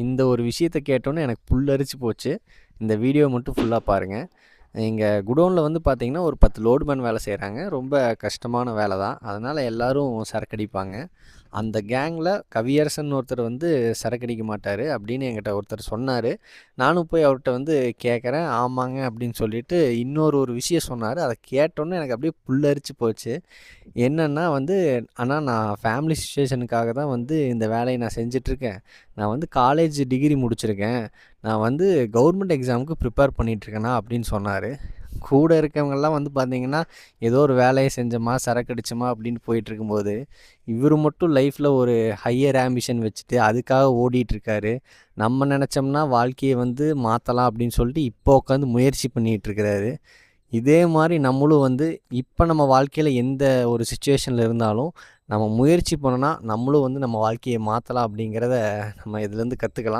இந்த ஒரு விஷயத்த கேட்டோன்னே எனக்கு புல்லரிச்சு போச்சு. இந்த வீடியோ மட்டும் ஃபுல்லா பாருங்க. எங்க குடோன்ல வந்து பார்த்தீங்கன்னா, ஒரு 10 லோடுமேன் வேலை செய்றாங்க. ரொம்ப கஷ்டமான வேலை தான். அதனால எல்லாரும் சரக்கடிப்பாங்க. அந்த கேங்கில கவியரசன் ஒருத்தர் வந்து சரக்கடிக்க மாட்டாரு அப்படின்னு என்கிட்ட ஒருத்தர் சொன்னாரு. நானும் போய் அவர்ட்ட வந்து கேட்குறேன். ஆமாங்க அப்படின்னு சொல்லிட்டு ஒரு விஷயம் சொன்னாரு. அத கேட்டோனே எனக்கு அப்படியே புல்லரிச்சு போச்சு. என்னன்னா வந்து, "அண்ணா நான் ஃபேமிலி சிச்சுவேஷனுக்காக தான் வந்து இந்த வேலைய நான் செஞ்சுட்ருக்கேன். நான் வந்து காலேஜ் டிகிரி முடிச்சிருக்கேன். நான் வந்து கவர்மெண்ட் எக்ஸாமுக்கு ப்ரிப்பேர் பண்ணிகிட்ருக்கேண்ணா" அப்படின்னு சொன்னாரு. கூட இருக்கவங்கலாம் வந்து பார்த்தீங்கன்னா, ஏதோ ஒரு வேலைய செஞ்சோமா, சரக்கடிச்சோமா அப்படின்னு போயிட்டுருக்கும்போது, இவரு மட்டும் லைஃப்ல ஒரு ஹையர் ஆம்பிஷன் வச்சுட்டு அதுக்காக ஓடிட்டுருக்காரு. நம்ம நெனச்சோம்னா வாழ்க்கைய வந்து மாத்தலாம் அப்படின்னு சொல்லிட்டு இப்போ உட்காந்து முயற்சி பண்ணிட்டுருக்கிறாரு. இதே மாரி நம்மளும் வந்து இப்ப நம்ம வாழ்க்கையில எந்த ஒரு சிச்சுவேஷன்ல இருந்தாலும், நம்ம முயற்சி பண்ணோம்னா, நம்மளும் வந்து நம்ம வாழ்க்கைய மாத்தலாம் அப்படிங்கிறத நம்ம இதுலேருந்து கத்துக்கலாம்.